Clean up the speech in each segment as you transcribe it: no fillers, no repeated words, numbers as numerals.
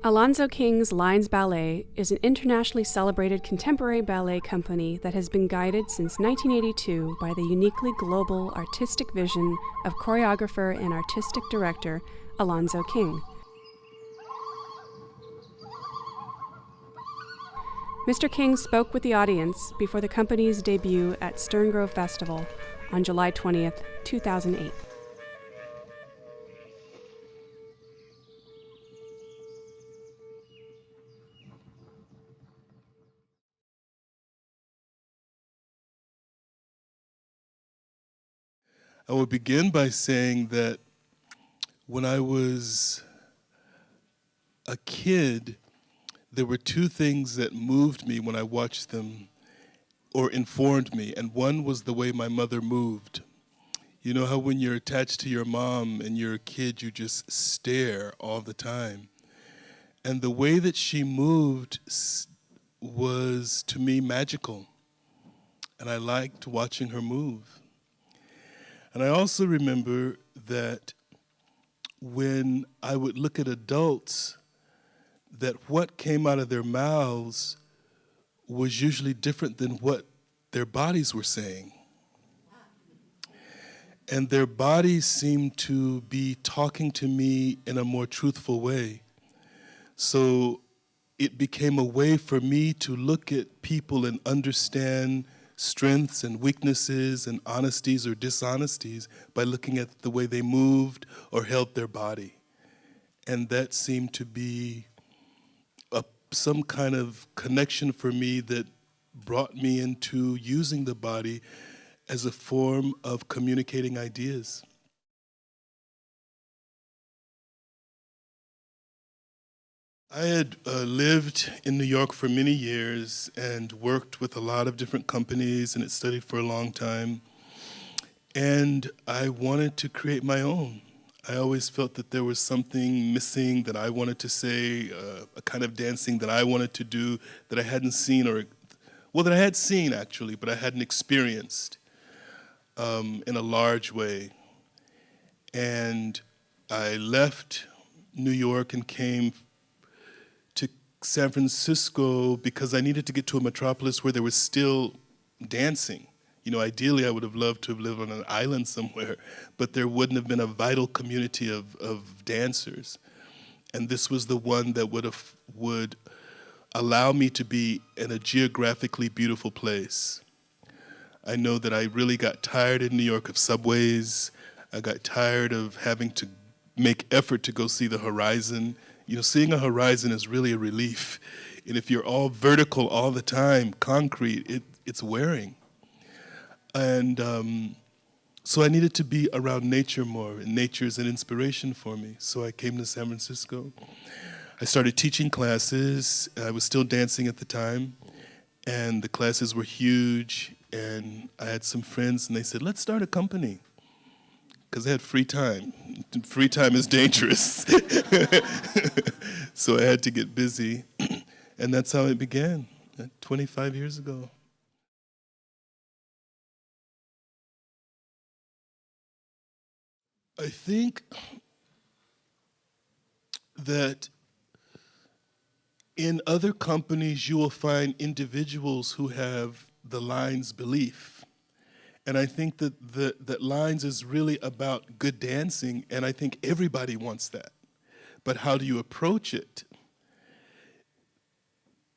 Alonzo King's Lines Ballet is an internationally celebrated contemporary ballet company that has been guided since 1982 by the uniquely global artistic vision of choreographer and artistic director Alonzo King. Mr. King spoke with the audience before the company's debut at Stern Grove Festival on July 20th, 2008. I would begin by saying that when I was a kid, there were two things that moved me when I watched them or informed me, and one was the way my mother moved. You know how when you're attached to your mom and you're a kid, you just stare all the time. And the way that she moved was, to me, magical. And I liked watching her move. And I also remember that when I would look at adults, that what came out of their mouths was usually different than what their bodies were saying. And their bodies seemed to be talking to me in a more truthful way. So it became a way for me to look at people and understand strengths and weaknesses and honesties or dishonesties by looking at the way they moved or held their body. And that seemed to be some kind of connection for me that brought me into using the body as a form of communicating ideas. I had lived in New York for many years and worked with a lot of different companies and had studied for a long time. And I wanted to create my own. I always felt that there was something missing that I wanted to say, a kind of dancing that I wanted to do that I hadn't seen, that I had seen actually, but I hadn't experienced in a large way. And I left New York and came to San Francisco because I needed to get to a metropolis where there was still dancing. You know, ideally I would have loved to have lived on an island somewhere, but there wouldn't have been a vital community of dancers. And this was the one that would allow me to be in a geographically beautiful place. I know that I really got tired in New York of subways. I got tired of having to make effort to go see the horizon. You know, seeing a horizon is really a relief. And if you're all vertical all the time, concrete, it's wearing. And so I needed to be around nature more, and nature is an inspiration for me. So I came to San Francisco. I started teaching classes. I was still dancing at the time, and the classes were huge, and I had some friends, and they said, let's start a company, because I had free time. Free time is dangerous. So I had to get busy, and that's how it began, 25 years ago. I think that in other companies, you will find individuals who have the Lines belief. And I think that Lines is really about good dancing, and I think everybody wants that. But how do you approach it?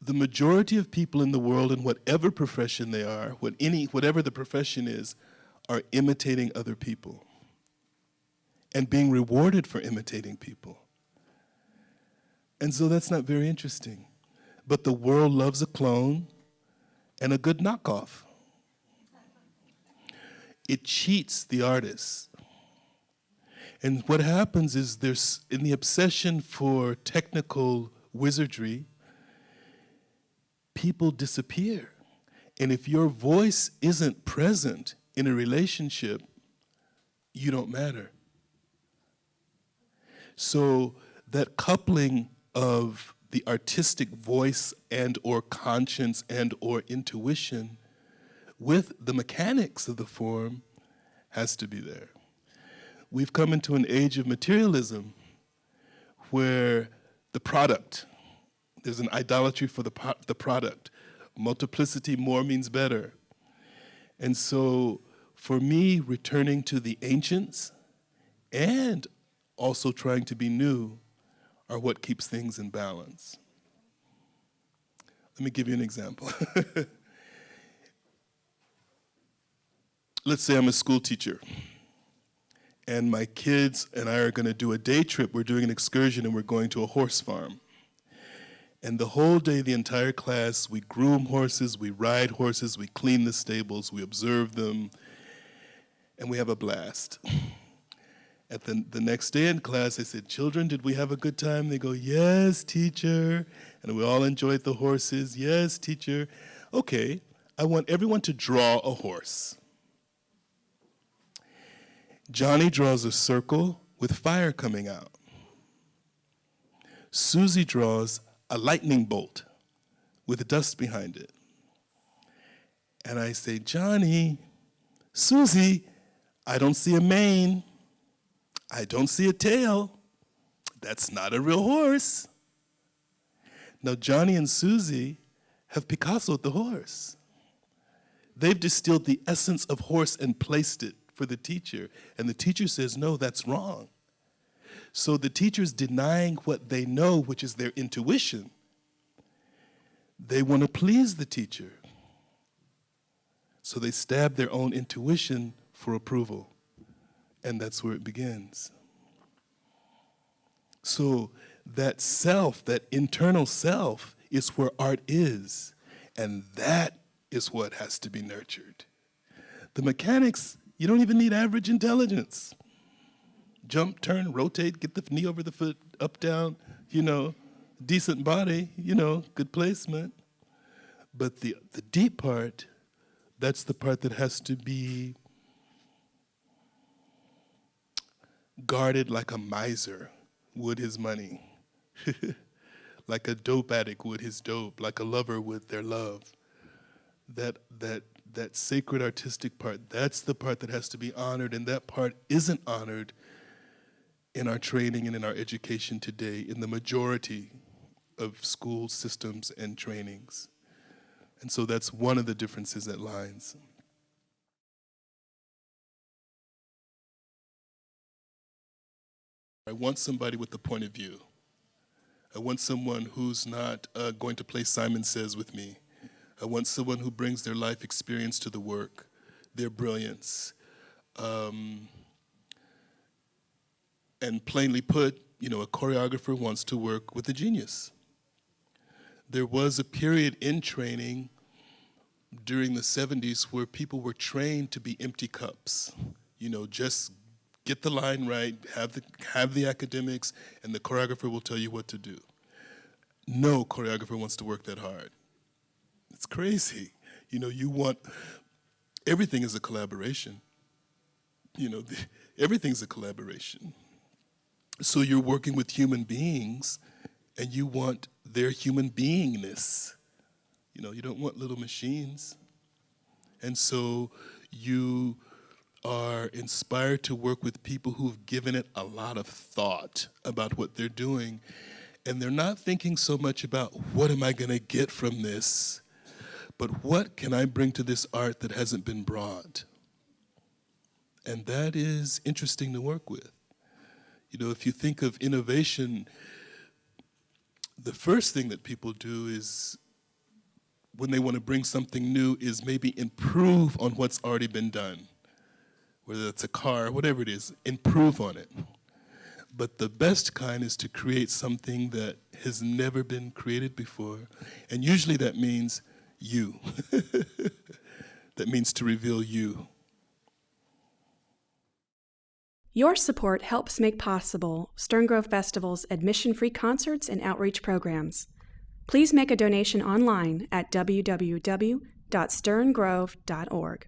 The majority of people in the world, in whatever profession they are, whatever the profession is, are imitating other people and being rewarded for imitating people. And so that's not very interesting. But the world loves a clone and a good knockoff. It cheats the artist. And what happens is there's, in the obsession for technical wizardry, people disappear. And if your voice isn't present in a relationship, you don't matter. So that coupling of the artistic voice and or conscience and or intuition with the mechanics of the form has to be there. We've come into an age of materialism where the product. There's an idolatry for the product. Multiplicity, more means better. And so for me, returning to the ancients and also trying to be new are what keeps things in balance. Let me give you an example. Let's say I'm a school teacher, and my kids and I are going to do a day trip. We're doing an excursion, and we're going to a horse farm. And the whole day, the entire class, we groom horses, we ride horses, we clean the stables, we observe them, and we have a blast. At the next day in class, I said, "Children, did we have a good time?" They go, "Yes, teacher." And we all enjoyed the horses. "Yes, teacher." Okay, I want everyone to draw a horse. Johnny draws a circle with fire coming out. Susie draws a lightning bolt with dust behind it. And I say, "Johnny, Susie, I don't see a mane. I don't see a tail. That's not a real horse." Now, Johnny and Susie have Picassoed the horse. They've distilled the essence of horse and placed it for the teacher. And the teacher says, "No, that's wrong." So the teacher's denying what they know, which is their intuition. They want to please the teacher. So they stab their own intuition for approval. And that's where it begins. So that self, that internal self, is where art is. And that is what has to be nurtured. The mechanics, you don't even need average intelligence. Jump, turn, rotate, get the knee over the foot, up, down, decent body, good placement. But the deep part, that's the part that has to be guarded like a miser would his money, like a dope addict would his dope, like a lover would their love. That sacred artistic part, that's the part that has to be honored, and that part isn't honored in our training and in our education today, in the majority of school systems and trainings. And so that's one of the differences that lines. I want somebody with a point of view. I want someone who's not going to play Simon Says with me. I want someone who brings their life experience to the work, their brilliance. And plainly put, a choreographer wants to work with a genius. There was a period in training during the 70s where people were trained to be empty cups. Just get the line right, have the academics, and the choreographer will tell you what to do. No choreographer wants to work that hard. It's crazy. Everything is a collaboration. Everything's a collaboration. So you're working with human beings, and you want their human beingness. You don't want little machines. And so you are inspired to work with people who've given it a lot of thought about what they're doing. And they're not thinking so much about what am I going to get from this, but what can I bring to this art that hasn't been brought? And that is interesting to work with. If you think of innovation, the first thing that people do is, when they want to bring something new, is maybe improve on what's already been done. Whether it's a car, whatever it is, improve on it. But the best kind is to create something that has never been created before. And usually that means you. That means to reveal you. Your support helps make possible Stern Grove Festival's admission-free concerts and outreach programs. Please make a donation online at www.sterngrove.org.